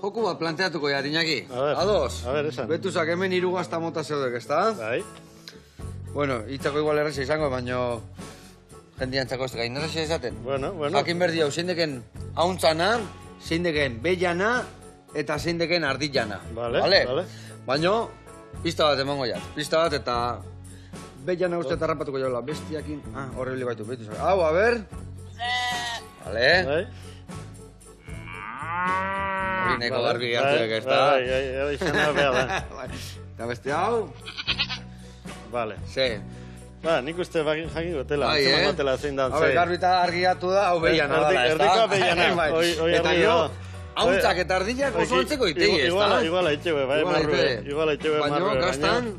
joku bat planteatuko jar, Iñaki. Ados? A ver, esan. Betuzak hemen 3 gazta mota zeudek, ezta? Bai. Bueno, hitzako igual erreza izango, baino... Jendiantzako ez da, inerreza izaten. Bueno. Jakin berdi hau, zein deken hauntzana, zein deken bellana, eta zein deken ardillana. Vale. Baino, pista bat emango jat. Pista bat eta... Bellana uste tarrapatuko jaula, bestiakin... horrebili baitu, betuzak. Hau, a ber... Vale. Bai. Hori neko garbi gertuek, ez da? Bai, izan behar da. Eta beste hau... Vale. Ze. Ba, nik uste jakin gotela, antzeman gotela zein dan. A ber, garbita argiatu da, hau bellana dala, ez da? Erdikoa bellana, Eta jo, hauntzak eta ardillak oso antzeko itegi, ez da? Igual haitxegue, bai, marrue. Igual haitxegue marrue. Baina, gaztan...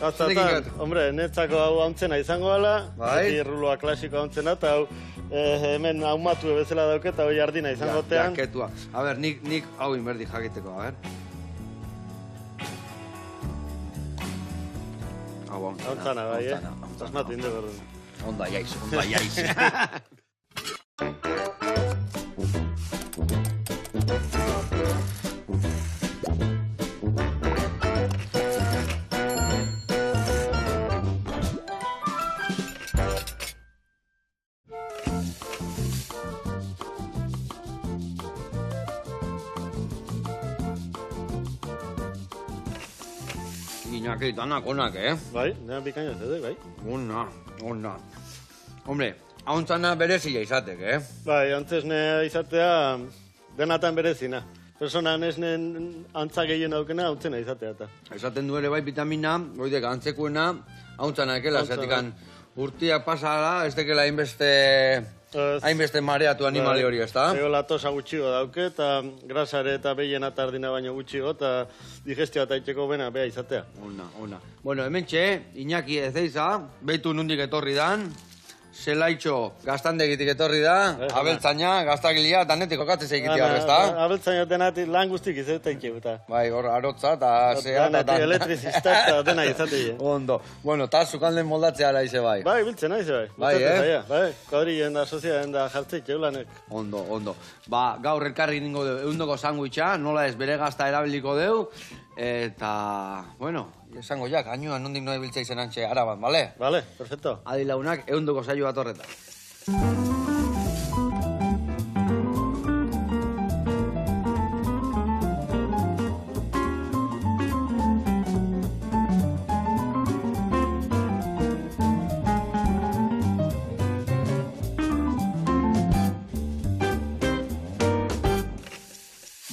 Gaztatan, hombre, netzako hau hauntzena izango gala, bai. Ruloa klasiko hauntzena, eta hau hemen haumatu bezala dauket, eta hoi ardina izango tean. Jaketua. A ber, nik hau inberdi jakiteko, a ber. Hau hauntzana, bai, Asmatu inde berdun. Onda jaiz. Iñaki, danak onak, Bai, nena bikaina zede, bai. Ona. Hombre, hauntzana berezia izatek, Bai, antzesne izatea denatan berezina. Persona nesnen antza gehien daukena hauntzena izatea eta. Esaten du ere bai vitamina, goidek antzekuena, hauntzana ekela, zatikan urtiak pasala, ez dekela hainbeste mareatu animali hori, ez da? Ego latosa gutxigo dauke, eta grasare eta behiena tardina baino gutxigo, eta digestioa eta itxeko bena beha izatea. Ona. Bueno, hemen Iñaki ezeiza, behitu nundik etorri dan, Zelaitxo gaztandegitik etorri da, abeltzaina, gaztagilia, danetik okatzez egite hor, ez da? Abeltzaina denatik lan guztik izate ikeuta. Bai, hor arotza eta zea eta... Danetik elektrizista eta dena izate. Ondo. Bueno, eta zukalden moldatzea araize bai. Bai, biltzen aize bai. Bai, kadrien da, soziaren da jartzeik eulanek. Ondo. Ba, gaur elkarri ningo deu, eundoko sanguitxa, nola ez bere gazta erabiliko deu, eta, bueno, esango jak, ainoan nondik noa biltzea izen antxe araban, bale? Bale, perfecto. Adi launak, eundoko saio bat horretan.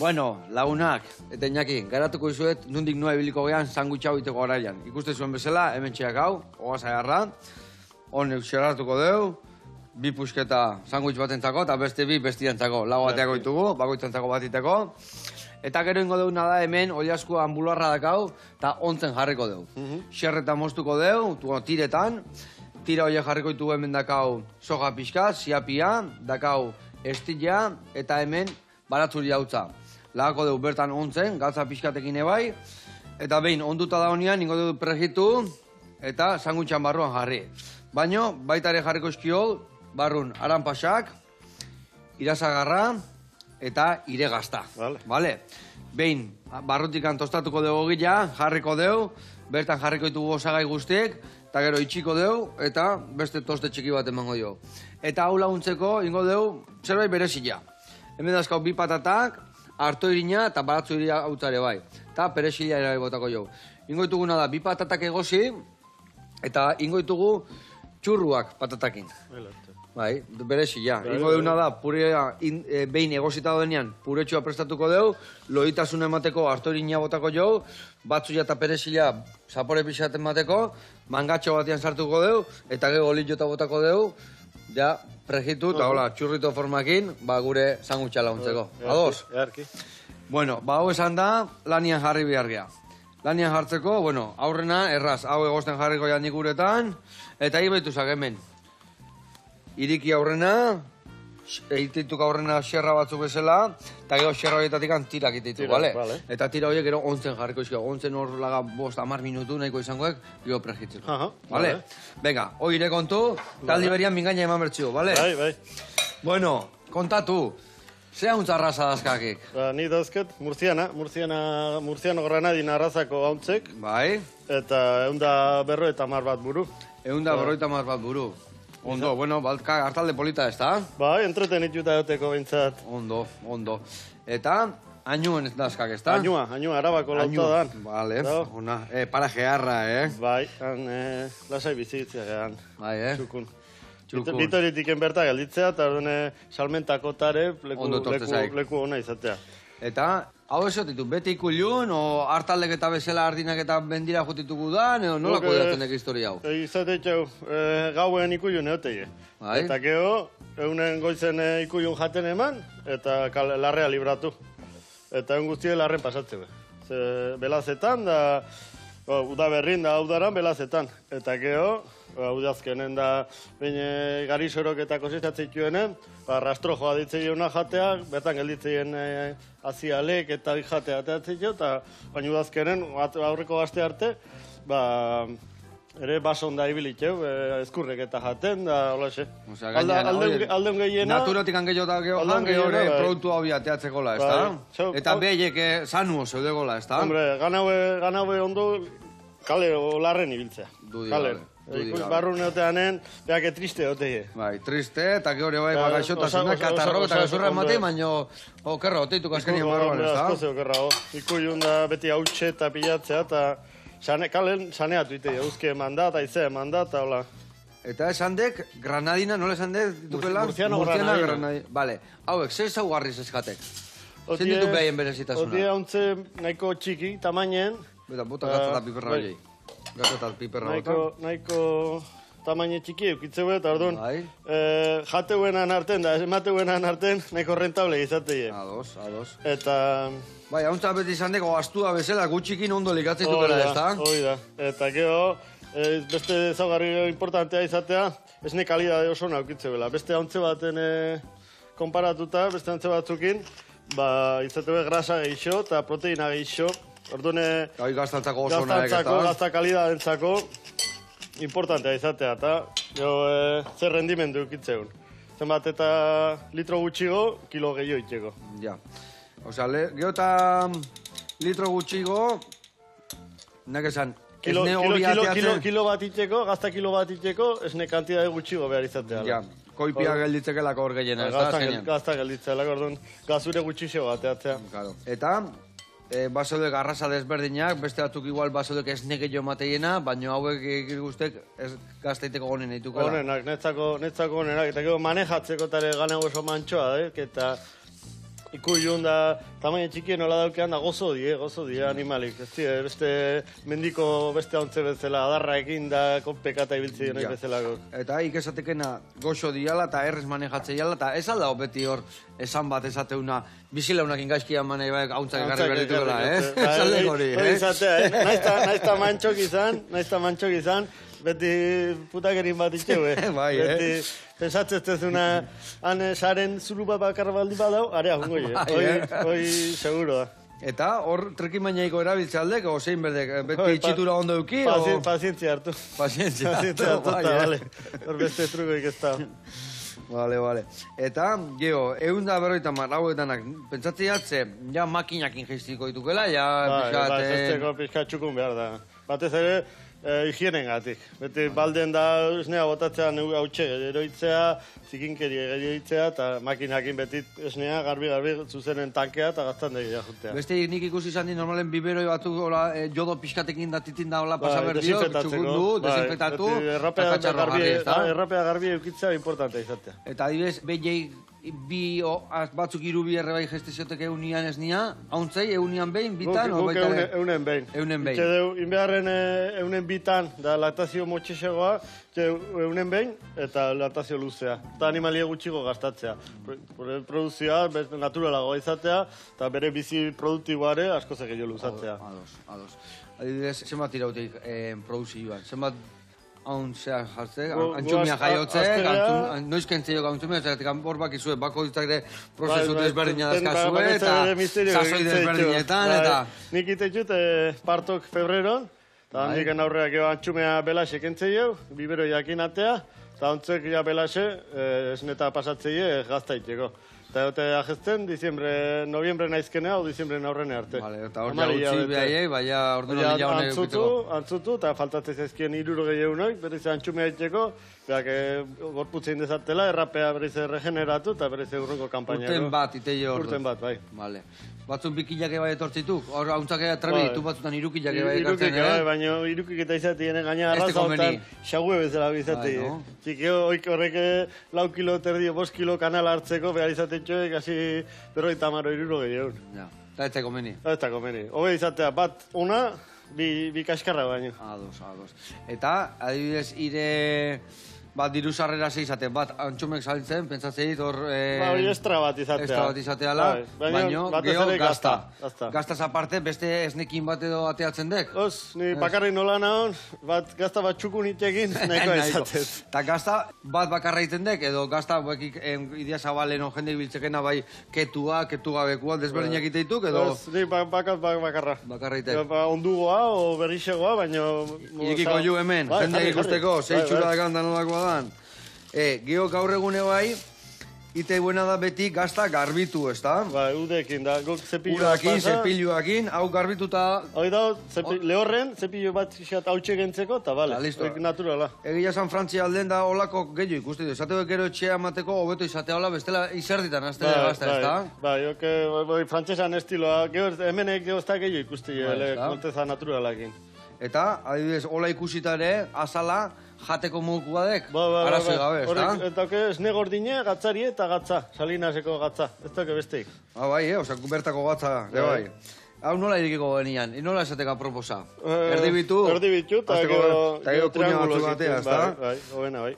Bueno, lagunak, eta Iñaki, garatuko izuet, nondik noa ibiliko gehan sanguitxa hoiteko garaian. Ikuste zuen bezala, hemen txeak hau, hogaz agarra, honek xerratuko deu, 2 pusketa sanguitx batentzako, eta beste 2 bestiantzako. Lau bateako ditugu, bakoitzantzako batiteko. Eta gero ingo deuna da hemen, oliasko ambularra dakau, eta ontzen jarriko deu. Xerreta moztuko deu, tiretan, tira horiek jarriko ditugu hemen dakau soja pixka, siapia, dakau estila, eta hemen baratzuri hautza. Lagako dugu bertan ontzen, galtza pixkatekin ebai, eta behin onduta da honian, ingo dugu pregitu, eta sanguitxan barruan jarri. Baino, baita ere jarriko eskio, barrun aranpasak, irasagarra, eta iregazta. Vale? Behin, barrutikan tostatuko dugu gila, jarriko dugu, bertan jarriko ditugu osagai guztiek, eta gero itxiko dugu, eta beste toste txiki bat emango dugu. Eta hau laguntzeko, ingo dugu, zerbait berezila. Hemen dazkau 2 patatak, harto irina eta baratzu iria hautzare bai. Eta perexila ere botako jo. Ingoituguna da 2 patatak egosi, eta ingoitugu txurruak patatakin. Bai, berexila. Ingoituguna da, behin egosita denean, puretxoa prestatuko dugu, loditasuna emateko harto irina botako jo, batzuia eta perexila zapore pixaten mateko, mangatxo batian sartuko dugu, eta gero olitxota botako dugu, ja, pregitu eta hola, txurrito formakin, ba gure sanguitxa laguntzeko. Ados? Earki. Bueno, ba hau esan da, lanian jarri behar gea. Lanian jartzeko, bueno, aurrena, erraz, hau egosten jarriko jandik guretan, eta ibaituzak hemen. Iriki aurrena, egitituk aurrena xerra batzuk bezala, eta gero xerra horietatik tirak egitituk, bale? Eta tira horiek gero ontzen jarriko izkio. Ontzen hor laga 5-10 minutu nahiko izangoek, gero pregitzeko. Bale? Venga, oire kontu, taldi berian mingaina eman bertxio, bale? Bai. Bueno, kontatu. Ze hauntza arraza dazkakik? Ni dauzket, Murciano Granadina arrazako hauntzek, Bai? eta 150 bat buru. 150 bat buru. Ondo, bueno, baltka hartalde polita ez da? Bai, entretenituta joteko behintzat. Ondo. Eta, añuen ez dazkak ez da? Añua, arabako lauta dan. Vale, ona. Para geharra, Bai, lasai bizitzea gehan. Bai, Txukun. Bitoritiken berta gelditzea, eta ordune salmentako tare leku ona izatea. Eta, hau ez ditu, beti ikulun, o hartaldek eta bezala ardinak eta bendira jotitugu da, nola kudeatzen historia hau? Izatetxau, gauen ikulun eoteie. Eta geho, eunen goizen ikulun jaten eman, eta larrea libratu. Eta egun guztie larren pasatzeu. Belazetan, da, udaberrin da udaran belazetan. Eta geho, udazkenen da, baina garisorok eta kosestatzituenen, rastrojoa ditzeioena jatea, bertan gelditzeien azialek eta jatea ateatzeko, eta baina udazkenen, aurreko gazte arte, ere bason da ibilitxeu, eskurrek eta jaten, da, hola xe. Aldeun gehiena... Naturatik angeio da gehoan, gehore produktu hau ateatzekola, ez da? Eta behilek sanuo zeudegola, ez da? Hombre, ganaue ondo, kale larren ibiltzea. Kale. Barru neoteanen, behak triste otei. Bai, triste, eta gehore bai bagaixotasuna, katarro eta gazurra ematei, baina okerra oteituko azkenien barroan, ez da? Askoze okerra, ikuiun da beti hautxe eta pilatzea, eta kalen saneatu itei, euske eman da, eta ize eman da, eta hola. Eta esan dek, Granadina, nola esan dek? Murciano Granadina. Bale, hauek, zer zaugarriz eskatek? Zer ditu behaien berezitasuna? Otie hauntze nahiko txiki, tamainen. Beta, bota gazta eta piperra horiei. Gazta eta piperra bota. Nahiko tamaine txiki eukitzeu eta orduan. Jateuenan arten da, emateuenan arten nahiko rentable izateie. Ados. Eta... Bai, hauntza beti izan deko astua bezala, gutxikin ondo likatzitukela, ez da? Hoi da. Eta geho, beste zaugarri importantea izatea, esne kalidade oso naukitzeuela. Beste hauntze baten konparatuta, beste hauntze batzukin, izateu grasa gehixo eta proteina gehixo. Orduan, gaztantzako oso naek eta... Gazta kalidadentzako importantea izatea, eta zer rendimendu eukitzeun. Zenbat eta litro gutxigo, kilo gehiago itxeko. Ja. Osea, geho eta litro gutxigo, nek esan, esne hori ateatzen... Kilo bat itxeko, gazta kilo bat itxeko, esne kantidade gutxigo behar izatea. Ja, koipia gelditzekelako hor gehiena, ez da, azkenean. Gazta gelditzekelako, orduan, gazure gutxixo ateatzea. Eta... basodek arraza desberdinak, beste batzuk igual basodek ez negeio mateiena, baina hauek guztek ez gazteiteko gonen eitukela. Honenak, netzako honenak, eta gero manejatzeko tare gana oso mantxoa, eta ikuiun da tamaina txikien nola daukean da gozo die animalik. Beste mendiko beste hauntze bezala, adarra egin da konpekata ibiltzi nahi bezalako. Eta ikesatekena goxo diala eta errez manejatze diala, eta ez alda beti hor esan bat esateuna bizilaunak ingaizkian manei hauntzak egarri berditukela, Zaldek hori, Naizta mantxok izan, beti putakerin bat itxeu, Beti pensatzeztezuna, han saren zuru bat bakarra baldi badau, area jungoi, hoi seguro da. Eta hor trekimainaiko erabiltze aldek, ozein berdek, beti itxitura ondo euki? Pazientzia hartu. Pazientzia hartu, bale. Hor beste trukoik ez da. Bale. Eta, geho, 150 hauetanak, pentsatziatze, ja makinakin geiztiko ditukela, ja pixkat... Zesteko pixkat txukun behar da. Batez ere, higienen gatik. Beti balden da esnea botatzea hautxe eroitzea, zikinkeri eroitzea, eta makinakin beti esnea garbi zuzenen tankea eta gaztandegia jutea. Beste nik ikusi izan di normalen biberoi batzuk jodo pixkatekin da titin da hola pasaberdio, txukundu, desinfektatu, eta katxarro garbi, ez da? Errapea garbi eukitzea importantea izatea. Eta adibidez, behiei batzuk irubi errebai gestiziotek eunian ez nia, hauntzei, eunian behin, bitan? Guk eunen behin. Eunen behin. Itxedeu, inbeharren eunen bitan, da laktazio motxixegoa, eunen behin, eta laktazio luzea. Eta animalia gutxiko gastatzea. Produzioa, naturalagoa izatea, eta bere bizi produktiboare asko zegillo luzatzea. Ados. Adibidez, zenbat irautik produzioan? Zenbat hauntzea jartze, antxumia jaiotze, noiz kentzeo antzumia, eta hor bakizue, bako ditzak prozesu desberdina dazkazue, eta sasoi desberdinetan, eta... Nik itetxut partok febreron, eta handiken aurreak antxumea belaxe kentzeo, bibero jakin atea, eta ontzek ja belaxe, esneta pasatzeie gaztaiteko. Eta egote ajesten, noviembre naizkenea, o diziembren aurrene arte. Vale, eta hor jautzi behaiei, baina ordu noli jaune eukiteko. Antzutu, eta faltatzen zaizkien 60 eunoi, berriz antxumea itxeko, berak gorputzein dezatela, errapea berriz regeneratu, eta berriz urrungo kampainako. Urten bat, iteio ordu. Urten bat, bai. Vale. Batzun bikilake bai etortzituk? Hor hauntzak trebi, tu batzutan irukilake bai ekartzen, baina irukik eta izatien gaina arraza honetan xague bezala bizatei. Txikeo, horrek 4 kilo terdio, 5 kilo kanal hartzeko, behar izatetxoek, hasi 50 euro gehiagun. Ja, eta ez komeni. Ez da komeni. Hobe izatea, bat una, bi kaskarra baino. Ados. Eta, adibidez, bat diru sarrera izaten, bat antxumek saltzen, pentsatzeit hor... Hori estra bat izatea. Estra bat izateala, baino geho gazta. Gaztaz aparte, beste esnekin bat edo ateatzen dek? Ni bakarrik nola nahon, gazta bat txukun itekin, nahikoa izatez. Eta gazta bat bakarra iten dek, edo gazta idea zabalen o jende biltzekena bai ketua bekua, desberdinak iteituk, edo... Ni bakarra. Bakarra itek. Ondugoa, o berrixegoa, baino... Irikiko ju hemen, jende ikusteko, zeitxura dakan danolakoa. Geho gaur egune bai, ite buena da beti gazta garbitu, ez da? Ba, udekin da, gok Udakin, zepiluakin, hau garbituta... Hoi da, lehorren, zepilu bat xat hautxe gentzeko, eta bale, hori naturala. Egia San Frantzia alden da olako gehiu ikusti du, esateko gero etxea amateko hobeto izatea hola, bestela izerditan aztela gazta, ez da? Ba, frantzesan estiloa, hemenek geozta gehiu ikusti, konteza naturalakin. Eta, adibidez, hola ikusita ere, azala, jateko mugua dek, arazoi gabe, ez da? Eta esne gordine, gatzari eta gatza, salinaseko gatza, ez da besteik. Bai, osak, bertako gatza, bai. Hau nola irikiko genian, nola esateka proposa? Erdibitu? Erdibitu, eta gero triangulo batea, ez da? Bai, hobena, bai.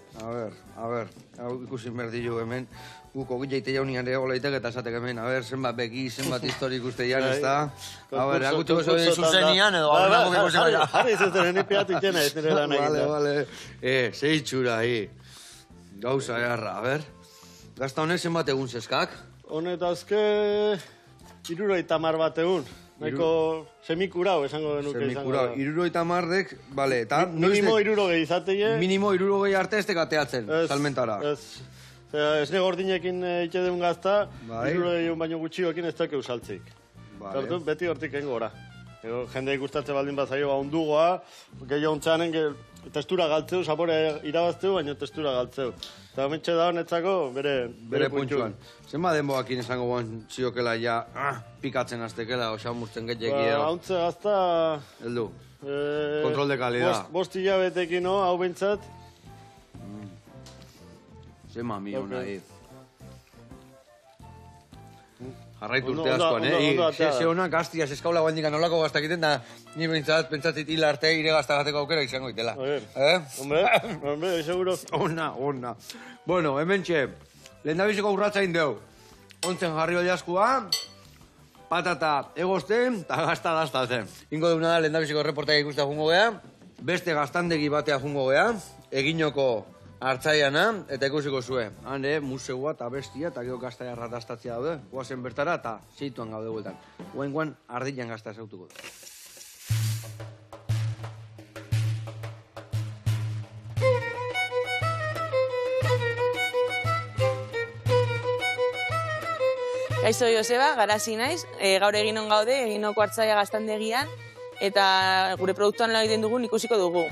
A ber, hau ikusin berdillo hemen, guko gitzaite jaunian ere olaitek eta esatek hemen, zenbat beki, zenbat historik uste jan, ez da? Akutxeko zoen zuzenian edo, Jarri zuten, eni piatu itxena ez nire lan egin. Vale, zeitxura, gauza egarra, Gazta honek zenbat egun zeskak? Honet azke 70 bat egun. Nahiko semikurau esango denuke. Semikurau, 70 dek, bale, eta... Minimo 60 izateie. Minimo 60 arte ez tekateatzen, salmentara. Esne gordinekin itxedun gazta, 60 baino gutxioekin ez dakeu saltzik. Beti hortik engo gora. Jende ikustatze baldin bazaio ondugoa, gehiago ontzanen testura galtzeu, sapore irabazteu, baina testura galtzeu. Eta mentxe da honetzako bere puntxuan. Zenba denboakin esango guan ziokela ja pikatzen aztekela, osan murtzen gehiagia? Hauntze gazta... Eldu, kontrol de kalidad. 5 hilabetekin, hau behintzat. Zema miona, Jarraitu urte askoan, Ze honak gaztiaz eskaula guandikan olako gaztak egiten, da ni pentsatzit hil arte ire gaztagateko aukera izango itela. Hombre, seguro. Ona. Bueno, hemen txe, lehen dabizeko urratzain deu. Ontzen jarri oliaskua, patata egozten, eta gazta daztatzen. Ingo deuna da, lehen dabizeko reportaia ikusta jungo geha, beste gaztandegi batea jungo geha, eginoko hartzaiana, eta ikusiko zue. Hane, museua eta bestia, eta gero gazta errataztatzea daude, guazen bertara, eta zeituan gaude gueltan. Guain ardilan gazta zautuko. Kaixo Joseba, Garazi naiz, gaur eginon gaude, eginoko hartzaia gaztandegian, eta gure produktuan lan egiten dugun ikusiko dugu.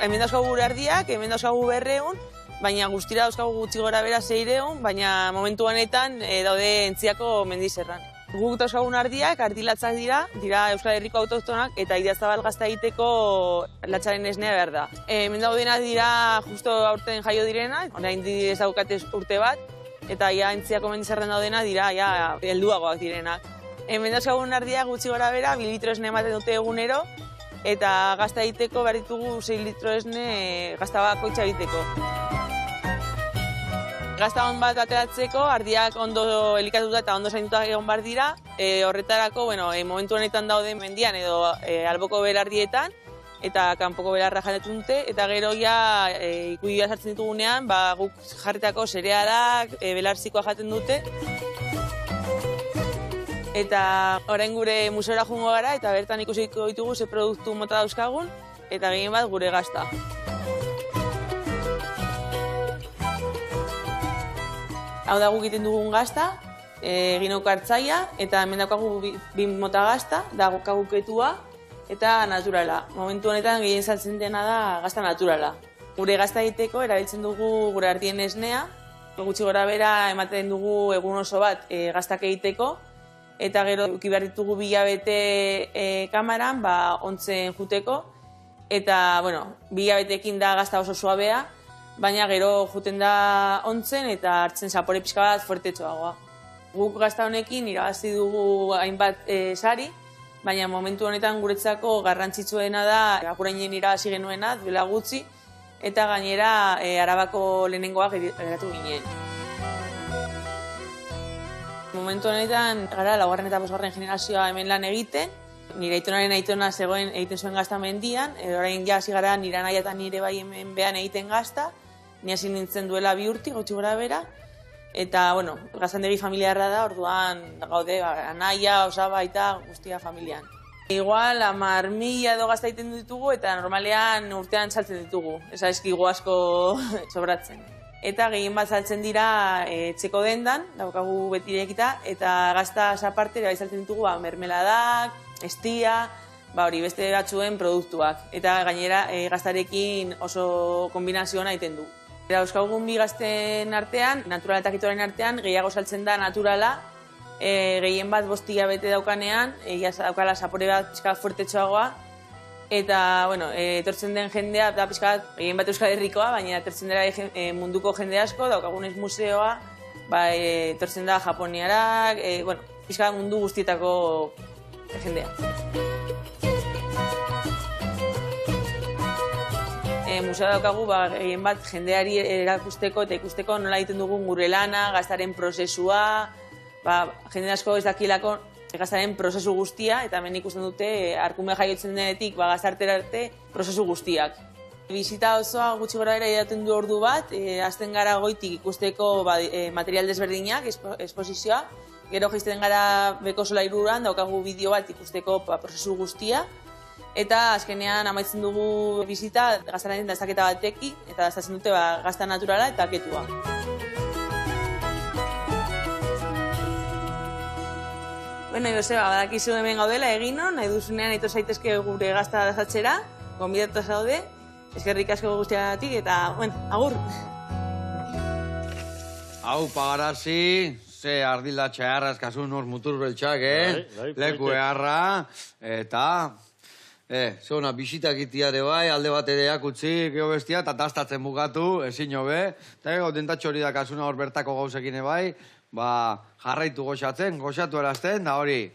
Hemen dauzkagu gure ardiak, hemen dauzkagu 200, baina guztira dauzkagu gutxi gora bera 600, baina momentu honetan daude Entziako mendizerran. Guk dauzkagun ardiak, ardilatzak dira Euskal Herriko autoktonak, eta Idiazabal gazta egiteko latxaren esnea behar da. Hemen daudenak dira justo aurten jaio direnak, orain ez daukate urte bat, eta Entziako mendizerran daudenak dira helduagoak direnak. Hemen dauzkagun ardiak gutxi gora bera 2 litro esne ematen dute egunero, eta gazta egiteko behar ditugu 6 litro esne gazta bakoitza egiteko. Gazta hon bat ateratzeko, ardiak ondo elikatuta eta ondo zainduta egon behar dira, horretarako, momentu honetan daude mendian edo alboko belardietan, eta kanpoko belarra jatetu dute, eta gero ja ikudia sartzen ditugunean, guk jarritako zerealak, belarzikoa jaten dute. Eta orain gure museora joango gara eta bertan ikusiko ditugu ze produktu mota dauzkagun eta gehien bat gure gazta. Hau da guk egiten dugun gazta, ginoko hartzaia, eta hemen daukagu bi mota gazta, daukagu ketua eta naturala. Momentu honetan gehien saltzen dena da gazta naturala. Gure gazta egiteko erabiltzen dugu gure ardien esnea, gutxi gora bera ematen dugu egun oso bat gaztak egiteko, eta gero eduki behar ditugu 2 hilabete kamaran, ontzen juteko, eta, 2 hilabetekin da gazta oso suabea, baina gero juten da ontzen eta hartzen zapore pixka bat fuertetxoagoa. Guk gazta honekin irabazi dugu hainbat sari, baina momentu honetan guretzako garrantzitsuena da Apurainen irabazi genuena, duela gutxi, eta gainera Arabako lehenengoak geratu ginen. Momentu honetan gara 4. eta 5. generazioa hemen lan egiten, nire aitonaren aitona zegoen egiten zuen gazta mendian, orain ja hasi gara nire anaia eta nire bai hemen behan egiten gazta, ni hasi nintzen duela 2 urte, gutxi gora bera, eta, gaztandegi familiarra da, orduan gaude, anaia, osaba eta guztia familian. Igual, 10.000 edo gazta egiten ditugu eta normalean urtean saltzen ditugu, ez aizkigu asko sobratzen. Eta gehien bat saltzen dira etxeko dendan, daukagu beti irekita, eta gazta aparte bai saltzen ditugu mermeladak, estia, beste batzuen produktuak. Eta gainera gaztarekin oso kombinazioa egiten du. Euskagun bi gazten artean, naturala eta ketoaren artean, gehiago saltzen da naturala, gehien bat 5 hilabete daukanean, daukala zapore bat pixka fuertetxoagoa, eta, etortzen den jendea, da pixka bat, gehien bat Euskal Herrikoa, baina etortzen dela munduko jende asko, daukagunez museoa, etortzen da japoniarak, pixka mundu guztietako jendea. Musea daukagu, gehien bat jendeari erakusteko eta ikusteko nola egiten dugun gure lana, gaztaren prozesua, jende asko ez dakilako gaztaren prozesu guztia, eta hemen ikusten dute, arkume jaiotzen denetik, gaztartera arte, prozesu guztiak. Bizita osoa gutxi gora bera edaten du ordu bat, hasten gara goitik ikusteko material desberdinak, esposizioa, gero jaisten gara beko solairuran, daukagu bideo bat ikusteko prozesu guztia, eta azkenean amaitzen dugu bizita gaztaren dastaketa batekin, eta dastatzen dute gazta naturala eta ketua. Joseba, badakizu hemen gaudela egino, nahi duzunean etor zaitezke gure gazta dastatzera, gonbidatu zaude, eskerrik asko guztiagatik eta, agur! Hau, pagarazi, ze ardila txaharra eskasun hor mutur beltxak, leku eharra, eta... Zona, bisitak itiare bai, alde bat edeak utzi, geho bestia, eta dastatzen bukatu, ezin hobe. Eta gero, dentatxo hori dakasuna hor bertako gauzekin bai, jarraitu goxatzen, goxatu erazten, da hori,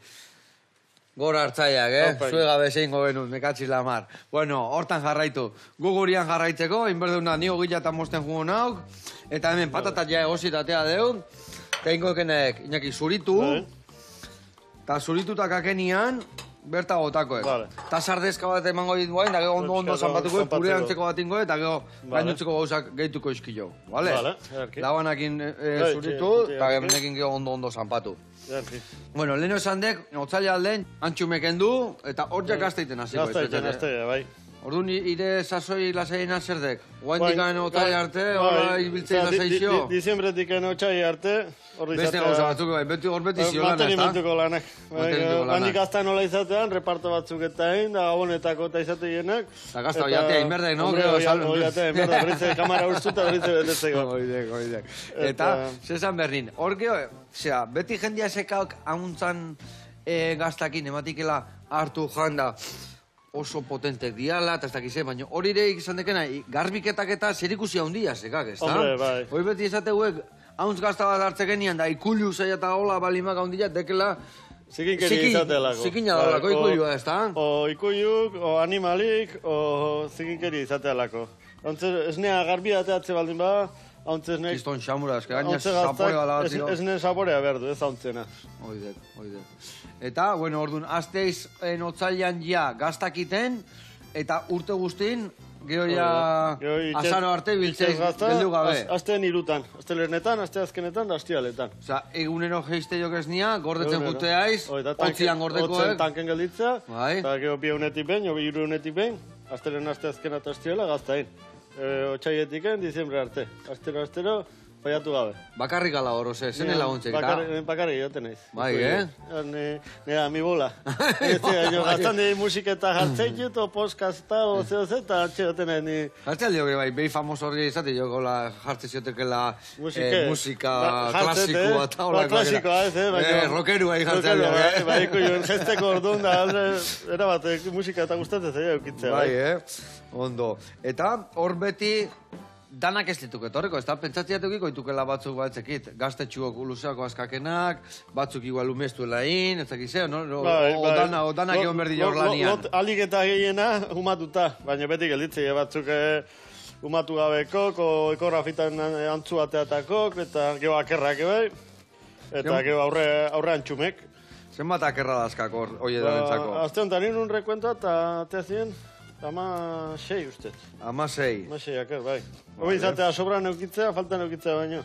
gora hartzaiak, zuega bezein gobenut, mekatziz lamar. Hortan jarraitu. Gu gurian jarraitzeko, inberdeuna nio gila eta mosten jugo nauk, eta hemen patatat ja egozitatea deu, eta ingokenek, inaki, zuritu, eta zuritutak akenian, berta gotakoek. Eta sardezka bat emango ditu guain, da gero ondo zanpatuko, pure antzeko bat ingo, eta gero gainutzeko gauzak gehituko izkilo. Labanakin zuritu, eta genekin gero ondo zanpatu. Leheno esan dek, otzaila aldean, antxumeken du, eta hor jak gazteiten hasiko. Gazteiten, bai. Orduan, ire sasoi lasaina zer dek? Oaindikan otzaila arte, horra ibiltzei lasaizio? Diziembretik otzaila arte, hor izatea... Beste gauza batzuk, hor beti zio lan, ez da? Mantenimentuko lanak. Handik gazta nola izatean, reparto batzuk eta egin, da gabonetako eta izateienak. Eta gazta oiatea inberdek, no? Oiatea inberdek, britze kamara urtzuta, britze betetzeko. Oidek. Eta, zezan berdin, hor geho, beti jendia sekaok hauntzan gaztakin ematikela hartu janda, oso potentek diala, eta ez dakize, baina hori ere izan dekena, garbiketak eta zerikusia handia sekak, ez da? Hombre, bai. Hori beti esateuek, hauntz gazta bat hartzekenian, da ikullu zaila eta hola balimak handia, dekela... Zikinkeri izatelako. Zikina dalako, ikullua, ez da? O ikulluk, o animalik, o zikinkeri izatelako. Esnea garbia ateatze baldin ba, hauntzez nek... Kiston xamura, eske gaina zapore bala bat, tio. Esne zaporea berdu, ez hauntzena. Oidek. Eta, orduan, azteiz otzailan ja gaztakiten, eta urte guztin, gero ja azaro arte biltzeiz geldu gabe. Azteen irutan, aztelenetan, azte azkenetan, da aztialetan. Osa, egunero geiste jokez nia, gordetzen juteaiz, otzian gordekoek. Otzen tanken gelditza, eta gero bi egunetik behin, o bi iru egunetik behin, aztelen azte azkena eta aztiela gaztain. Otxaietiken, diziembre arte. Astero, faiatu gabe. Bakarrik ala hor, ose, zene laguntzek, eta? Bakarrik joten naiz. Bai, Nera, mi bola. Gaztan di musiketa jartzen jut, o postkasta, o zeo eta atxe joten nahi ni... Jartzen aldio, bai, behi famoso horri izate, jokola jartzen ziotekela musika klasikoa eta holako. Klasikoa, ez, Rockerua jartzen aldio, bai, ikuio, gesteko orduan da, erabat, musika eta gustatzen zaila eukitzea. Bai, ondo. Eta hor beti... Danak ez dituk etorriko, ez da, pentsatziatuk ikoitukela batzuk batzekit. Gaztetxuok luzeako askakenak, batzuk igual umestuela ez dakizeo, no? O danak egon berdi jor lanian. Alik eta gehiena humatuta, baina beti gelditzei batzuk humatu gabekok, o ekografitan antzu bateatakok, eta geho akerrak bai, eta geho aurre antxumek. Zenbat akerra dazkak hori edarentzako? Azte honetan un rekuenta eta teazien, Ama 6 ustez. Ama 6. Ama 6 aker, bai. Hoi izatea sobra neukitzea, falta neukitzea baino.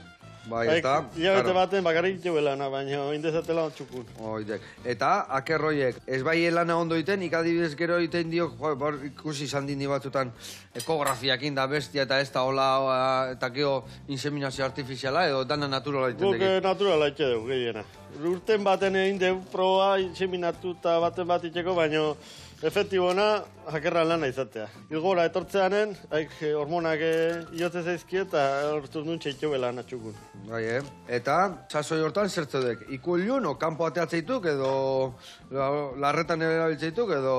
Bai, eta... Iabete baten bakarrik jauelana, baina indezatela txukun. Oidek. Eta, akerroiek, ez bai elana ondo iten, ikadibidez gero iten diok, ikusi izan dindi batzutan, ekografiakin da bestia eta ez da hola, eta geho inseminazio artifiziala, edo dana naturala iten deki. Guk naturala ite dugu, gehiena. Urten baten egin dugu proba inseminatu eta baten bat itxeko, baina efektibona, akerran lana izatea. Ilgora etortzeanen, hormonak iote zaizki eta hortu duen txeitxo lan atxukun. Bai, Eta, sasoi hortan zertzedek, ikullun, o kanpo ateatzeituk, edo larretan erabiltzeituk, edo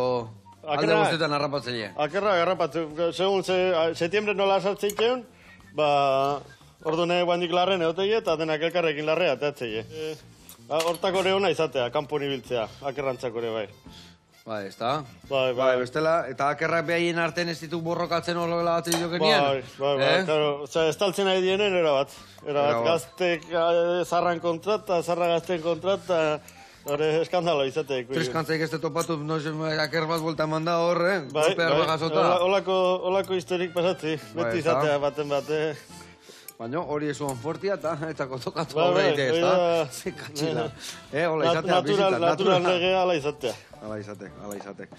alde guztetan harrapatzea? Akerra harrapatzea. Segun, setiembre nola sartzeiteun, ordune guandik larren egoteie eta denak elkarrekin larrea ateatzeie. Hortako ere hona izatea, kanpo nibiltzea, akerrantzako ere bai. Bai, ez da? Bai, bestela, eta akerrak behien arten ez dituk borrokatzen horrela bat zidio genien? Bai, ez taltzen nahi dienen, erabat. Gaztek zarran kontrat, zarra gazten kontrat, hori eskandalo izatea ikusi. Triskantzaik ez da topatu, aker bat bolta manda hor, Bai, holako historik pasatzi, beti izatea baten bate. Baina hori esuan fortia eta kotokatu horreite, ez da? Zekatxila. Hola izatea, bizita. Natural legea ala izatea. Ala izatek.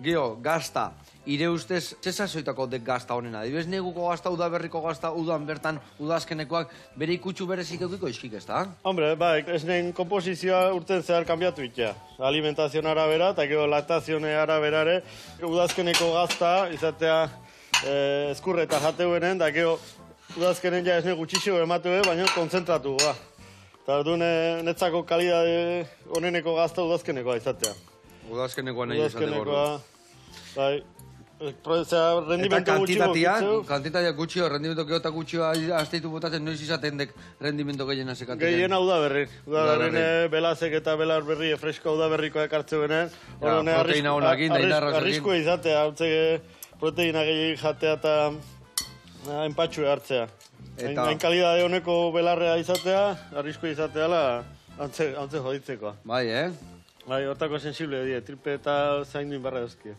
Gio, gazta. Ire ustez, zezazoitako dek gazta honena? Dibez neguko gazta, udaberriko gazta, udan bertan, udazkenekoak, bere ikutsu berezik eukiko iskik, ez da? Hombre, bai, esnen komposizioa urten zehar kanbiatu itea. Alimentazion arabera, eta gero laktazione araberare, udazkeneko gazta, izatea eskurre eta jateuenen, da gero udazkenen ja esne gutxixo ematu baina konzentratu ba. Eta orduan netzako kalidade honeneko gazta udazkenekoa izatea. Udazkenekoa nahi izateko. Bai. Rendimentu gutxio. Kantitatea gutxio, rendimentu geota gutxio azteitu botatzen noiz izaten dek rendimentu gehiena sekatzen. Gehiena udaberrin. Udaberrin belazek eta belar berri fresko udaberrikoa ekartze benen. Proteina honakin, da indarrazokin. Arriskua izatea, proteina gehiagik jatea eta enpatxue hartzea. Hain kalidade honeko belarrea izatea, arriskua izateala, antze joditzekoa. Bai, Bai, hortako sensible die, tripe eta zainduin barra duzkia.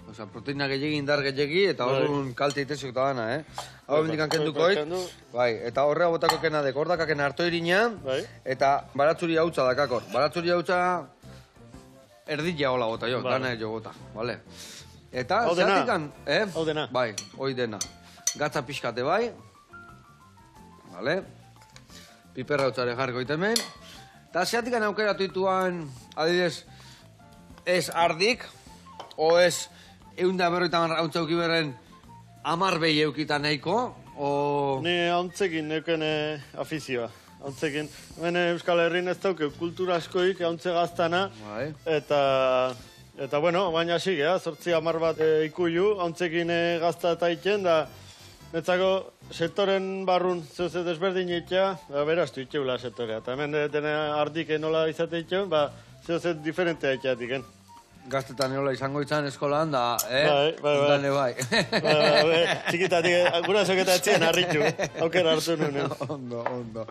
Osa, proteina gehiagi, indar gehiagi, eta horren kalte itezio eta dana, Hau bendikan kendukoit. Bai, eta horrea botako kena dek, hor dakakena harto irina, eta baratzuri hautza dakakor. Baratzuri hautza erdila hola gota, jo, dana jo gota, bale? Eta, zeatikan, Hau dena. Bai, hoi dena. Gatza pixkate bai, bale? Piperra hautzare jarriko itemen. Eta zeatikan aukeratu ituan, adidez, ez ardik, o ez eunda berroitan hauntza eukiberren 10 behi eukitan nahiko, o... Ni hauntzekin neuken afizioa. Hauntzekin, Euskal Herrin ez dauke kultura askoik hauntze gaztana, eta bueno, baina sigea, 8-10 bat ikuiu, hauntzekin gazta eta iten, da netzako sektoren barrun zeuzet desberdin itea, beraztu itxeula sektorea. Eta hemen dena ardik nola izate itxeun, zeuzet diferentea iteatiken. Gaztetan eola izango izan eskolan, da, Dane bai. Txikitatik, gura soketa etzien harritu, aukera hartu nunen. Ondo.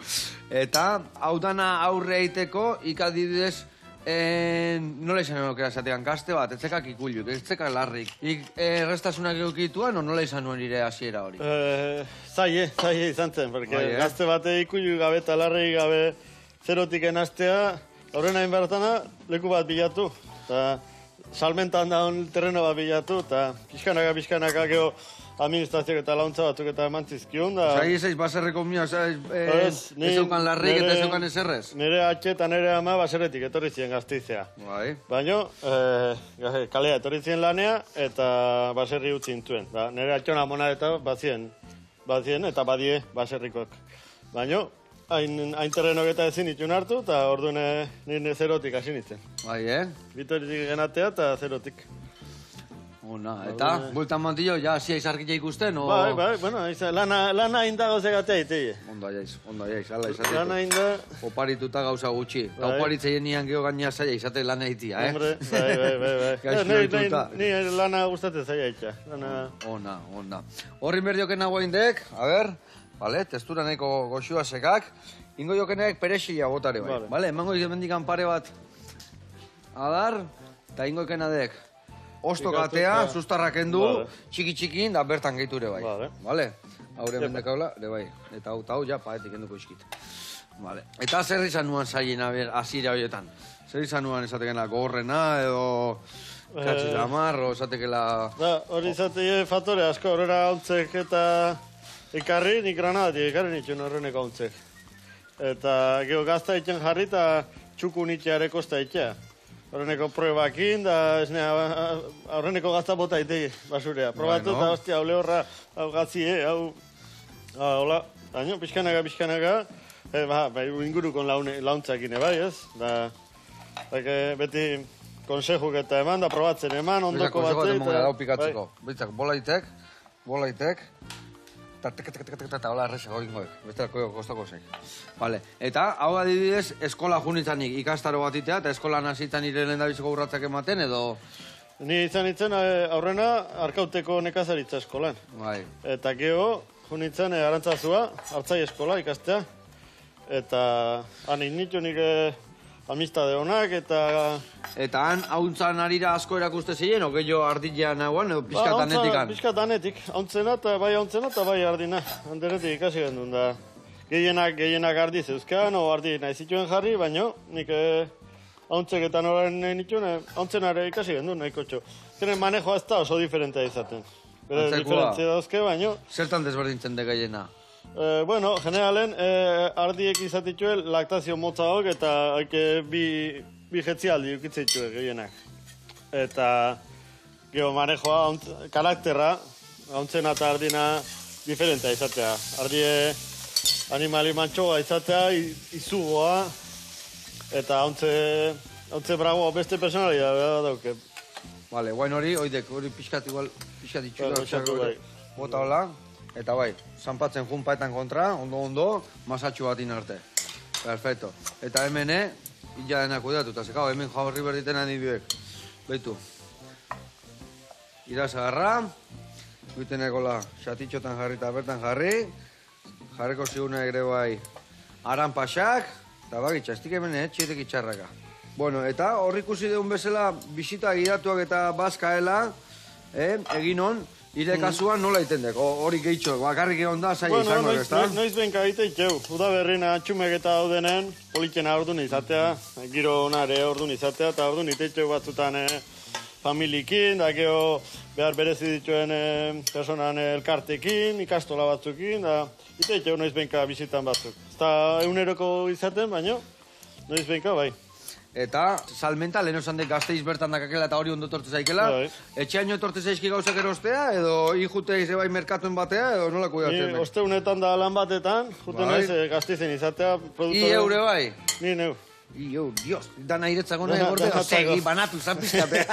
Eta, hau dana aurre eiteko, ikadidez, nola izan eukera zatean gazte bat, etzekak ikulluk, etzekak larrik. Errestasunak eukituan, o nola izan nuen ire hasiera hori? Zaie izan zen, porque gazte bate ikullu gabe eta larrik gabe zerotik enaztea, horren hain bertana, leku bat bilatu. Salmentan daun terreno bat bilatu, eta pixkanaka geho administrazioak eta launtza batzuk eta eman zizkion. Zai ezaiz, baserreko mia, ez eukan larrik eta ez eukan ezerrez? Nire atxe eta nire ama baserretik etorri ziren Gasteizea. Bai. Baina, kalea etorri ziren lanea eta baserri utzi intuen. Nire atxona mona eta bazien eta badie baserrikoak. Baina, hain terrenok eta ezin itxun hartu, eta orduan nire zerotik hasi nintzen. Bai, Bitoritik genatea eta zerotik. Ona, eta, bultan mantillo, ja, zia izarkitea ikusten, o... Bai, bueno, lana inda gauzegatea itei. Ondo aiaiz, ala izateko. Lana inda... Oparituta gauza gutxi. Eta oparitzeien nian geho gaina zaila izate lana itia, Hombre, bai. Gaizki Ni lana gustate zaila itxa. Ona. Horrin berdioken nagoa indek, a ber, vale, testura nahiko goxua sekak, ingo jokenek perexila botare bai. Vale, emango mendikan pare bat adar, eta ingo ikenadek. Ostokatea, sustarrak endu, txiki-txikin, da bertan gehiture bai. Vale? Haure mendek haula, ere bai. Eta hau, ja, paetik enduko iskit. Vale. Eta zer izan nuan zailena, azira horietan? Zer izan nuan esatekena gogorrena, edo katxiz amar, o esatekela... Hori izateke faktore asko, horrela hauntzek eta ikarri, nik granadatik ikarri nitxun horreneko hauntzek. Eta geho gazta itxen jarri eta txuku nitxeare kosta itxea. Horreneko proebakin, da horreneko gazta bota itegi basurea. Probatu eta hostia, hau lehorra, hau gazie, hau... Hola, baino, pixkanaga, ingurukon launtzakin bai, ez? Beti konsejuk eta eman, da probatzen eman, ondoko batzei... Konsejuk eta pikatzeko. Bitzak, bolaitek, eta hola errexago ingoek, bestelako kostako zeik. Vale. Eta, hau adibidez, eskola junitzanik ikastaro bat itea, eta eskola nazitan nire lehendabiziko urratzak ematen, edo... Ni izan itzen aurrena Arkauteko nekazaritza eskolan. Bai. Eta geho, junitzen Arantzazua, hartzai eskola ikastea. Eta han initu nik amistade honak, Eta han, hauntzan arira asko erakuste ziren, o gehiago ardila nagoan, edo pixkat anetikan? Pixkat anetik, hauntzena eta bai ardina. Handeretik ikasi gendun da. Gehienak ardi zeuzkan, o ardi nahi zituen jarri, baina nik hauntzek eta noren nituen, hauntzenare ikasi gendun nahiko txo. Zeren manejoa ez da oso diferentea izaten. Bere diferentzia dauzke, baina... Zertan desberdintzen de gehiena? Bueno, generalen, ardiek izatitue laktazio motza hok eta bi jetzialdi ukitzitue gehienak. Eta geho manejoa, karakterra, hauntzena eta ardina diferentea izatea. Ardie animali mantxoa izatea, izugoa, eta hauntze bragoa beste personalidad dauke. Vale, guain hori pixkat itxura, bota hola. Eta bai, zanpatzen jun paetan kontra, ondo, masatxu bat inarte. Perfecto. Eta hemene, illa denak kudeatu, eta zekau, hemen jaurri berditen adibiek. Beitu. Iraz agarra, buiteneko xatitxotan jarri eta bertan jarri, jarriko ziguna ere bai aran pasak, eta bagitxa, estik hemen txietek itxarraka. Bueno, eta horri ikusi deun bezala, bisita gidatuak eta bazkaela, egin on, ire kasuan nola itendek, hori gehitxo, bakarrik egon da, zaila izango, ez da? Noiz benka iteitzeu, udaberrina txumek eta daudenen, politxena ordun izatea, giro onare ordun izatea, eta ordun iteitzeu batzutan familikin, da geho behar berezi dituen personan elkartekin, ikastola batzukin, da iteitzeu noiz benka bizitan batzuk. Ez da eguneroko izaten, baina noiz benka bai. Eta salmenta, lehen osan dek Gasteiz bertan dakakela eta hori ondo torte zaikela. Etxeaino torte zaizki gauzak erostea, edo jute ize bai merkatuen batea, edo nola kuidatzen? Ni osteunetan da lan batetan, juten naiz Gasteizen izatea. I eure bai? Ni neu. I eure, dios, dana iretzako nahi bordea, segi, banatu, zapizkate.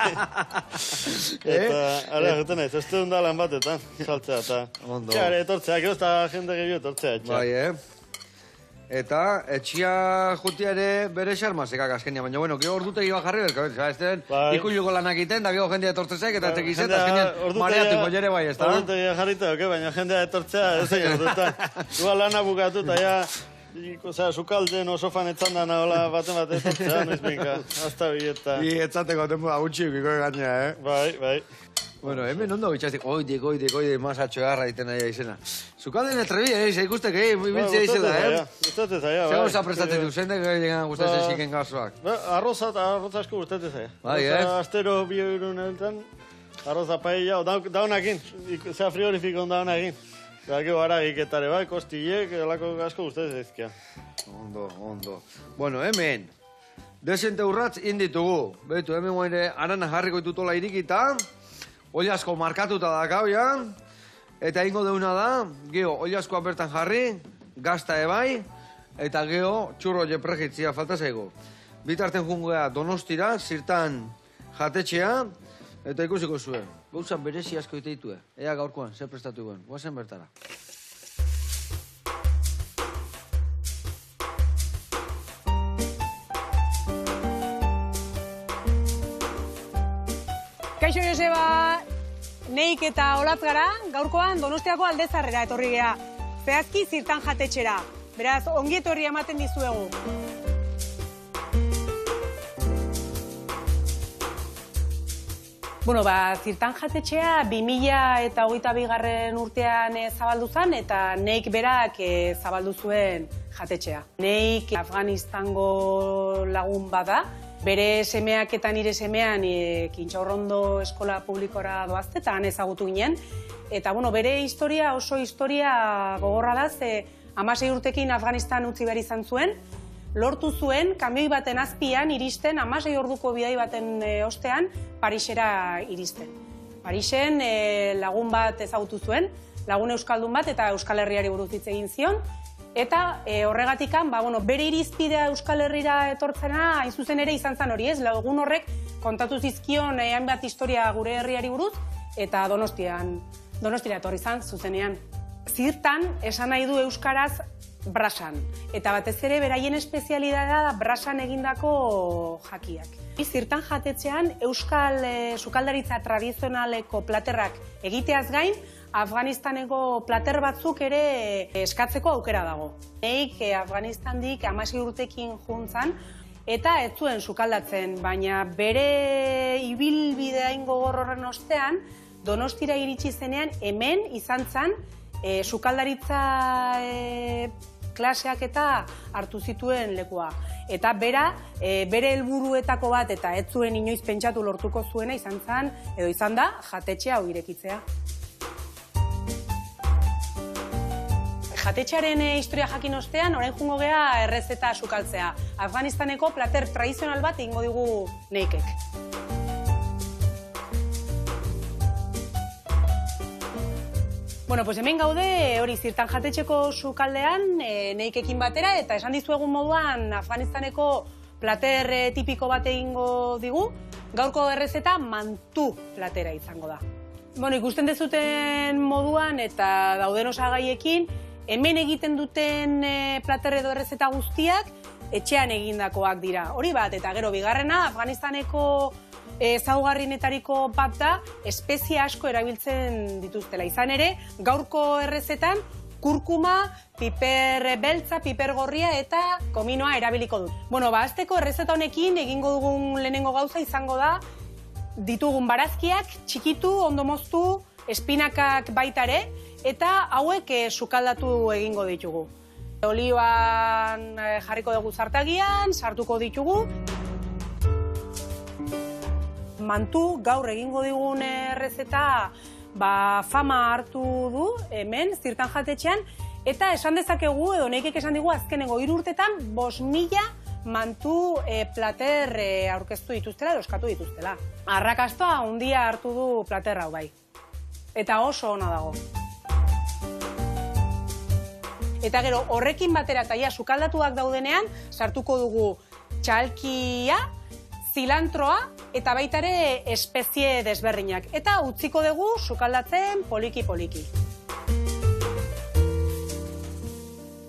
Eta, ara, juten naiz, osteun da lan batetan, saltzea, eta... Ondo. Kare, etortzea, gero eta jende gehiago etortzea, etxea. Bai, Eta etxia jutia ere bere xarmazekak azkenia, baina bueno, gero ordutegi bat jarri berka, ez den ikuluko lanak iten, da gero jendea etortzezek eta tekizet, azkenean mareatu mollere bai, ez da? Ordutegi jarrita, baina jendea etortzea, ez egin ordutan. Igual lana bukatu, eta ja, sukalden osofan etzandan hola baten bat etortzea, noiz binka, hasta bileta. I etzateko tempo agutxik gaina, Bai. Bueno, hemen ondo bitxaztik, oidik, masatxo garra iten nahi izena. Zukalden etrebia, ikustek, biltzea izela, Gustatzen zaia, bai. Zer gauza prestatzen du, zendek llegan gustatzen ziken gazoak? Arroz asko gustatzen zaia. Bai, Astero bi euronetan, arroza paella, daunakin, zea frigorifikon daunakin. Eta gero haragiketare bai, kostillek, alako asko guztez ezkia. Ondo. Bueno, hemen, desente urratz inditugu. Betu, hemen guaire arana jarriko ditutola irikita, oli asko markatuta dakau, ja? Eta ingo deuna da, geho, oli askoa bertan jarri, gazta ebai, eta geho, txurro jeprejitzia falta zaigu. Bitarten jungea Donostira, zirtan jatetxea, eta ikusiko zuen. Gauza berezi asko iteitue. Ea gaurkoan, zer prestatu guen. Guazen bertara. Kaixo Joseba, neik eta olatz gara, gaurkoan Donostiako Aldezarrera etorri gea. Zehazki zirtan jatetxera. Beraz, ongi etorri ematen dizuegu. Bueno, zirtan jatetxea 2022 urtean zabaldu zen eta neik berak zabaldu zuen jatetxea. Neik Afganistango lagun bada, bere semeak eta nire semean Kintxaurrondo eskola publikora doazte eta han ezagutu ginen. Eta bere historia oso historia gogorra da, ze 16 urtekin Afganistan utzi behar izan zuen, lortu zuen, kamioi baten azpian iristen, 16 orduko bidai baten ostean, Parisera iristen. Parisen lagun bat ezagutu zuen, lagun euskaldun bat eta Euskal Herriari buruz hitz egin zion, eta horregatikan, bere irizpidea Euskal Herrira etortzena, hain zuzen ere izan zen hori ez, lagun horrek kontatu zizkion hainbat historia gure herriari buruz, eta Donostira etorri zan zuzenean. Zirtan, esan nahi du euskaraz, brasan. Eta batez ere, beraien espezialidadea da brasan egindako jakiak. Zirtan jatetxean, euskal sukaldaritza tradizionaleko platerrak egiteaz gain, Afganistaneko plater batzuk ere eskatzeko aukera dago. Neik Afganistandik 16 urtekin juntzan, eta ez zuen sukaldatzen, baina bere ibilbidea gogor horren ostean, Donostira iritsi zenean, hemen izan zen, sukaldaritza klaseak eta hartu zituen lekua. Eta bere helburuetako bat eta ez zuen inoiz pentsatu lortuko zuena izan zen, edo izan da, jatetxea hau irekitzea. Jatetxearen historia jakin ostean, orain jungo gea errezeta sukaltzea. Afganistaneko plater tradizional bat egingo digu neikek. Bueno, pues hemen gaude, hori zirtan jatetxeko sukaldean, neikekin batera, eta esan dizuegun moduan Afganistaneko plater tipiko bat egingo digu, gaurko errezeta mantu platera izango da. Bueno, ikusten dezuten moduan eta dauden osagaiekin, hemen egiten duten plater edo errezeta guztiak etxean egindakoak dira. Hori bat, eta gero bigarrena, Afganistaneko ezaugarrienetariko bat da, espezia asko erabiltzen dituztela. Izan ere, gaurko errezetan, kurkuma, piper beltza, piper gorria eta kominoa erabiliko dut. Bueno, hasteko errezeta honekin egingo dugun lehenengo gauza izango da, ditugun barazkiak, txikitu, ondo moztu, espinakak baita ere, eta hauek sukaldatu egingo ditugu. Olioan jarriko dugu zartagian, sartuko ditugu. Mantu gaur egingo digun errezeta fama hartu du hemen, zirtan jatetxean, eta esan dezakegu, edo neikek esan digu, azkenengo 3 urtetan 5.000 mantu plater aurkeztu dituztela, edo eskatu dituztela. Arrakastoa handia hartu du plater hau bai. Eta oso ona dago. Eta gero, horrekin batera eta ja sukaldatuak daudenean, sartuko dugu txalkia, zilantroa eta baita ere espezie desberdinak. Eta utziko dugu sukaldatzen poliki-poliki.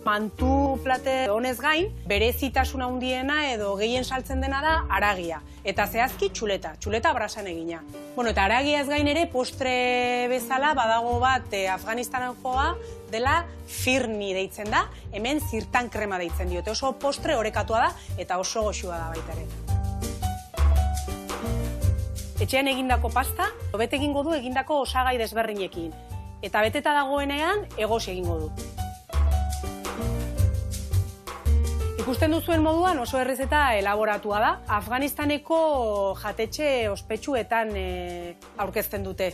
Mantu plater honez gain, berezitasun handiena edo gehien saltzen dena da haragia. Eta zehazki txuleta brasan egina. Bueno, eta haragiaz gain ere postre bezala badago bat Afganistanakoa dela firni deitzen da, hemen zirtan krema deitzen diote. Oso postre orekatua da eta oso goxua da baita ere. Etxean egindako pasta, bete egingo du egindako osagai desberdinekin. Eta beteta dagoenean, egosi egingo du. Ikusten duzuen moduan oso errez eta elaboratua da. Afganistaneko jatetxe ospetsuetan aurkezten dute.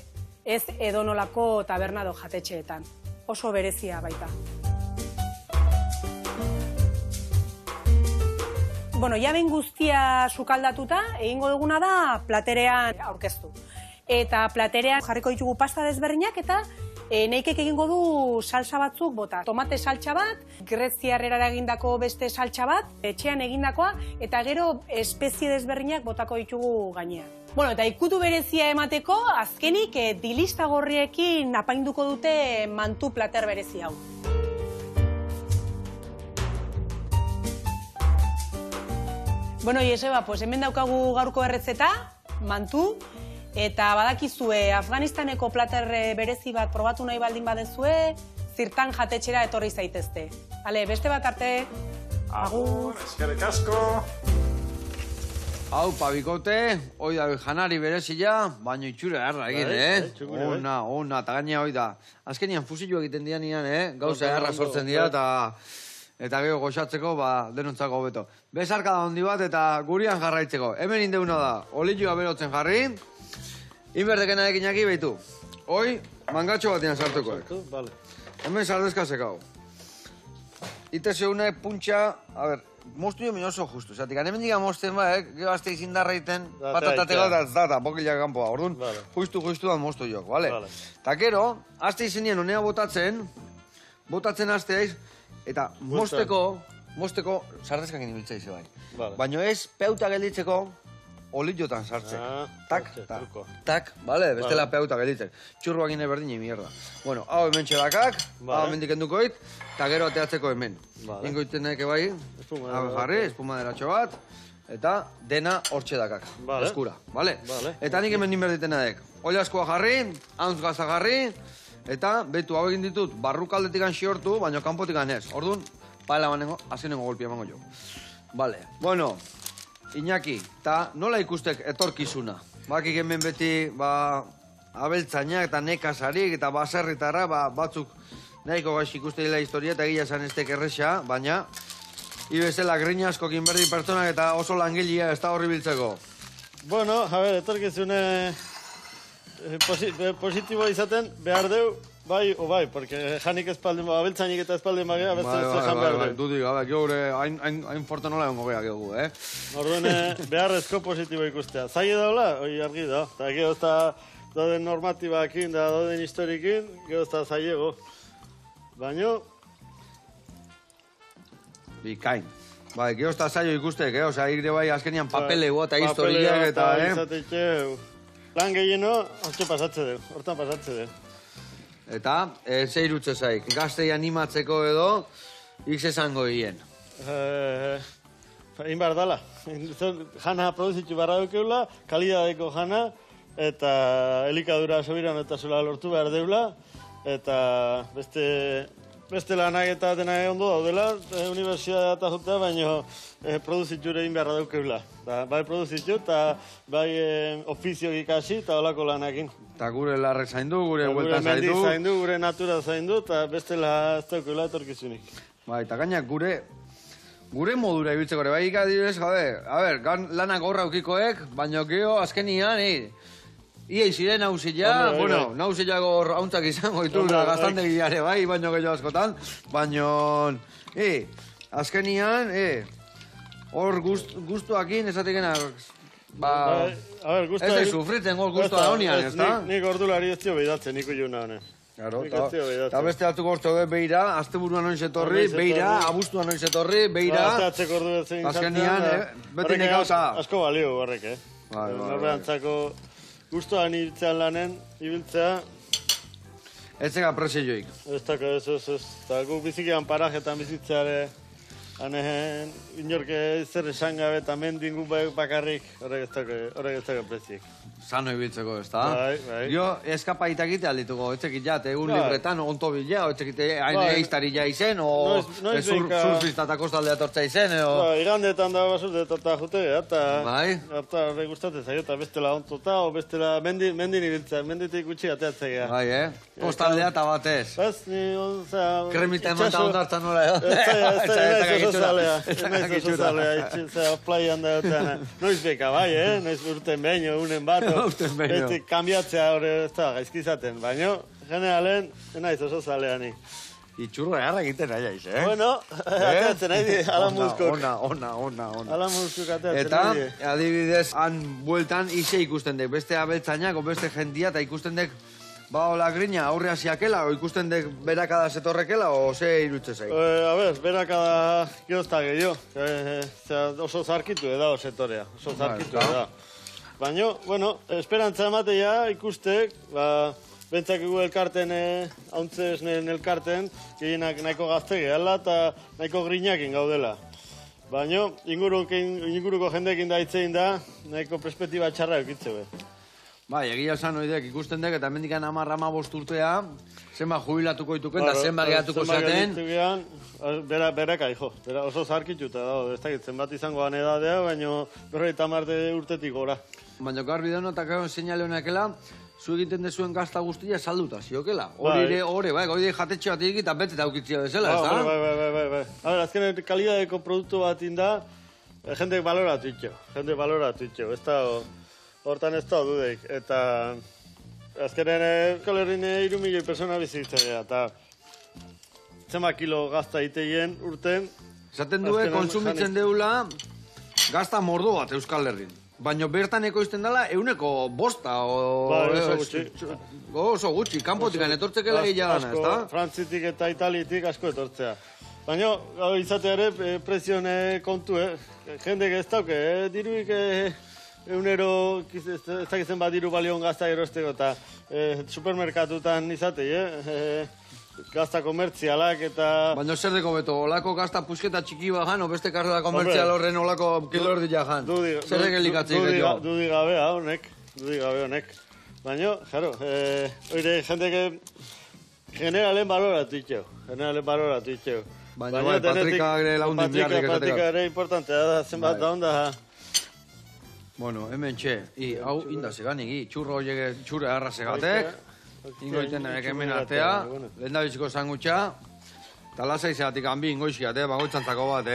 Ez edonolako tabernado jatetxeetan. Oso berezia baita. Bueno, jaben guztia sukaldatuta, egingo duguna da platerean aurkeztu. Eta platerean jarriko ditugu pasta desberdinak eta neikek egingo du salsa batzuk bota. Tomate saltsa bat, greziarrera egindako beste saltsa bat, etxean egindakoa, eta gero espezie desberdinak botako ditugu gainean. Bueno, eta ikutu berezia emateko, azkenik dilista gorriekin apainduko dute mantu plater berezi hau. Bueno, Joseba, pues hemen daukagu gaurko errezeta, mantu, eta badakizue Afganistaneko plater berezi bat probatu nahi baldin badezue, zirtan jatetxera etorri zaitezte. Hale, beste bat arte. Agur, eskerrik asko. Hau, pabikote, hoi da janari berezia, baina itxura erra egin, Ona, eta gaina hoi da. Azkenian fusillo egiten dian gauza erra sortzen dira, eta gero goxatzeko, denontzako hobeto. Bezarka da hondi bat, eta gurian jarraitzeko. Hemen indeuna da, olioa berotzen jarri, inberdekena ekinaki behitu. Hoi, mangatxo batian sartuko. Hemen sardezkazeko. Ite zeune puntxa, a ber, moztu jo oso justu, zatik, hemen diga mozten gero azte izindarra iten, patatateko eta ez data, pokilak kanpoa, orduan, justu da moztu jo, bale? Eta gero, azte izenien honea botatzen azteaiz, eta mozteko sardezkak inibiltzea ize bai. Baina ez, peuta gelditzeko, oliotan sartzen. Tak, bale, bestela peuta gelditzen. Txurroak ine berdin mierda. Bueno, hau hemen txedakak, hau hemen dikenduko it, eta gero ateatzeko hemen. Ingo iten nahi bai, jarri, espumaderatxo bat, eta dena hor txedakak, eskura, bale? Eta nik hemen ninberditen nahi. Oliaskoa jarri, hauntz gaza jarri, eta betu hau egin ditut, barrukaldetik anxiortu, baina kanpotik ez. Orduan, paela banengo, azinengo golpia emango jo. Bale, bueno, Iñaki, eta nola ikustek etorkizuna? Bakik hemen beti, abeltzainak eta nekasarik eta baserritarra, batzuk nahiko gaix ikuste dela historia eta egia esan estek erresa, baina ibezela grina asko kinberdi pertsonak eta oso langilea ez da horri biltzeko. Bueno, a ver, etorkizune positibo izaten behar deu, bai o bai, porque janik espaldin ba, abeltzainik eta espaldin bagea, beste jan behar deu. Dudik, geure, hain forte nola egon gogea gegu, Orduan, beharrezko positibo ikustea. Zaila daula, hori argi da. Eta gero ez da dauden normatibakin, da dauden historikin, gero ez da zailego. Baina... Bikain. Bai, gero ez da zailo ikustek, Osa, igre bai azkenian papelego eta historiak eta, Lan gehieno, hortan pasatze deu. Eta, ze irutze zaik, gaztei animatzeko edo, X esango hien. Egin behar dala. Jana produzitu barra dukeula, kalidadeko jana, eta elikadura sobiran eta zela lortu behar deula, eta beste lanak eta dena ondo daudela, universitatea eta jutea, baina produziture egin beharra dukeula. Bai produzitu eta bai ofizio ikasi eta olako lanakin. Eta gure larrek zaindu, gure hueltan zaindu. Gure mendik zaindu, gure natura zaindu, eta bestela ez daukela etorkizunik. Bai, eta gainak gure modura ibiltzeko ere, bai ikadibidez, lanak gorra aukikoek, baina geho azkenian, ia iziren nauzila, bueno, nauzila gor hauntzak izango ditu, gaztandegiare, bai, baino gehiago askotan, baina, azkenian, hor guztuakin ezatekena, ez da sufritzen hor guztua da honian, ez da? Nik ordulari ez dio behidatzen, nik ujuna honen. Eta beste altuko hortu beira, azteburuan noiz etorri, beira, abuztuan noiz etorri, beira, azkenian, beti nekauta. Asko balio horrek, Norbeantzako guztuan ibiltzean lanen, ibiltzea... Ez zega presioik. Ez dako, ez. Eta guk bizikian parajetan bizitzeare, inorke zer esan gabe eta mendin guk bakarrik, horrek ez dako presioik. sano ibiltzeko, ez da? Bai. Jo, eskapaita egite aldituko, ez tekit ja, egun libretan, onto bila, ez tekit hain eiztari ja izen, o surfista eta kostaldea tortza izen, o... Igandetan da basurdetan eta jutegea, eta horre gustatzen zaio, eta bestela ontota, o bestela mendin ibiltzen, menditik gutxi ateatzea. Bai, kostaldea eta batez. Baz, ni, osea... Kremita eman da ondartan nola, Ez oso zalea, playan da jotean. Noiz beka, bai, noiz urten behin, unen bat, ez kambiatzea hori, ez da, gaizkizaten, baina, generalen, naiz oso zalea ni. Itxurro egarra egiten nahi aiz, Bueno, ateatzen nahi, ala muzkok. Ona. Ala muzkok ateatzen nahi. Eta, adibidez, han bueltan ise ikusten dek, beste abeltzainak, o beste jendia, eta ikusten dek, ba, hola grina, aurrea ziakela, o ikusten dek berakada zetorrekela, o ze irutze zaik? A ber, berakada geozta gehiago. Oso zarkitu da, setorea. Oso zarkitu da. Baina, bueno, esperantza ematea ikustek, ba, bentzak egu elkarten, hauntzez elkarten, gehienak nahiko gazte gehala eta nahiko grinakin gaudela. Baina, inguruko jendekin da itzein da, nahiko perspektiba txarra eukitze be. Bai, egia esan oidek ikusten dek, eta mendikan 10-15 urtea, zenba jubilatuko dituken, eta zenba gehatuko zaten. Beraka, hijo. Oso zarkituta dago, ez dakit, zenbat izango gane edadea, baina 50 urtetik gora. Baina garbi deno, eta gero seinale honekela, zu egiten dezuen gazta guztia salduta, ziokela. Hori, bai, jatetxe bat egit, eta bete daukitzia bezala, ez da? Bai. A ver, azken kalidadeko produktu bat inda, jendek baloratu itxo, ez da... Hortan ez da dudeik, eta azkenen Euskal Herrin 3 milioi persona bizitzea, eta zenba kilo gazta iteien urten. Esaten due, konsumitzen deula gazta mordo bat Euskal Herrin. Baina bertan ekoizten dela 100%, oso gutxi, kanpotikan etortzekela gila gana, ez da? Frantzitik eta Italitik asko etortzea. Baina, izatea ere, presion kontu, jendek ez dauke, diruik... Egunero, ez dakitzen bat diru balion gazta erosteko eta supermerkatutan izatei, gazta komertzialak eta... Baina zer deko beto, olako gazta pusketa txiki bajan, o beste karrela komertzial horren olako kilo erdi jajan. Zer deke likatzik edo? Dudi gabe honek. Baina, jaro, oire jendeke generalen baloratu itxeo. Baina bai, Patrika ere laundin biharrik esatek. Patrika ere importantea da, zenbat da onda... Bueno, hemen txe, hau indazegan, txurro horiek txurre harra segatek, ingoiten hemen artea, lehen da biziko zangutxa, eta lasai zeatik hanbi ingoizkiat, bagoitzantzako bat,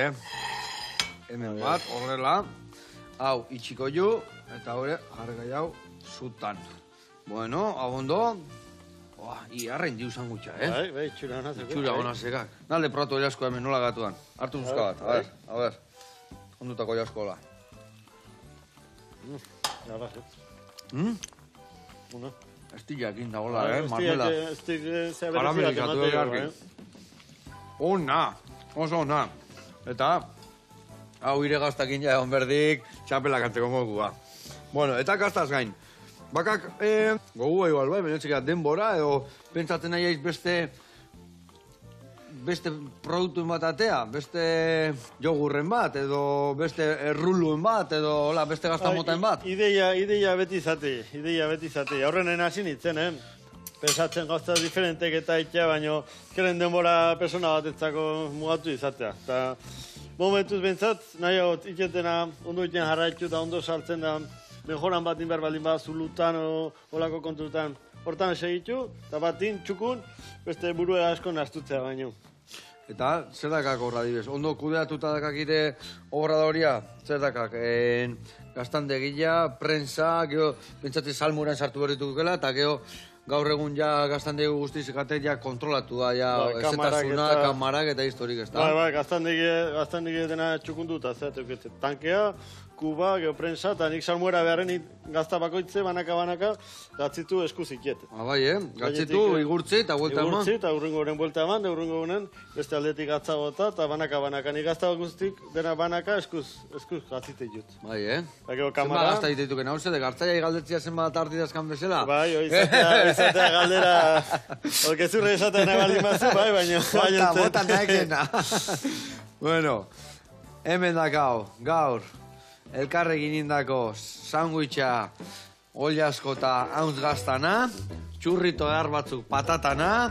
hemen bat, horrela, hau itxiko ju, eta hori jarregai hau zutan. Bueno, hau ondo, harra indiu zangutxa, Bai, txura honazekak. Txura honazekak. Nalde prato jasko hemen nola gatuan, hartu muska bat, a ber, ondutako jaskola. Estillakin dagoela, marmela. Karamelizatu egarkin. Ona, oso ona. Eta, hau ire gaztakin ja egon berdik, txapelak antzeko mokua. Bueno, eta gaztaz gain. Bakak, gogu igual, benetzik denbora, edo pentsatzen nahi beste produktuen bat atea, beste jogurren bat, edo beste erruluen bat, edo beste gaztamotaen bat. Ideia beti izate. Horren hasi nintzen, pensatzen gauza diferentek eta itea, baino keren denbora persona batetzako mugatu izatea. Eta momentuz bentsat, nahiago iketena ondo iten jarraitu eta ondo sartzen da mejoran bat inbar baldin bat zulutan o olako kontutan. Hortan segitu, eta batin txukun, beste burue asko nastutzea baino. Eta zer dakak horra dibez? Ondo kudeatuta dakakite obradoria? Zer dakak? Gaztandegila, prensa, geho, pentsatze salmuran sartu berritukela, eta geho, gaur egun ja gaztandegu guztiz gatek ja kontrolatu da, ja, ezetasuna, kamarak eta historik ez da. Bai, gaztandegi dena txukunduta, tankea, kuba, geoprensa, eta nik salmuera beharrenik gazta bakoitze, banaka, gatzitu esku zikiet. Bai, gatzitu, igurtzi eta buelta eman. Igurtzi eta urrengo horren buelta eman, urrengo honen beste aldetik gatza bota, eta banaka. Nik gazta guztik dena banaka eskuz gatzite jut. Bai, Zenba gazta diteituken hau ze, de gartzaia igaldetzia zenbat artidazkan bezala? Bai, izatea galdera, orkezurre esatea nahi baldin bazu, bai, baina... Bota naekena. Bueno, hemen dakau, gaur, elkarrekin indako, sanguitxa, olla asko eta hauntz gaztana, txurrito edar batzuk patatana,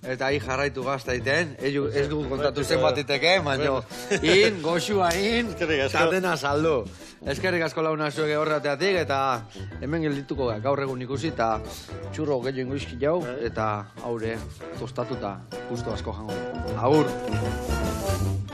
eta hi jarraitu gaztaiten, ez dugu kontatu zenbat iteke, baina goxua tatena saldu. Eskerrik asko launa zuek horreteatik, eta hemen geldituko gaur egun ikusi, eta txurro gehiago ingoizki jau, eta haure tostatuta guztu asko jango. Agur!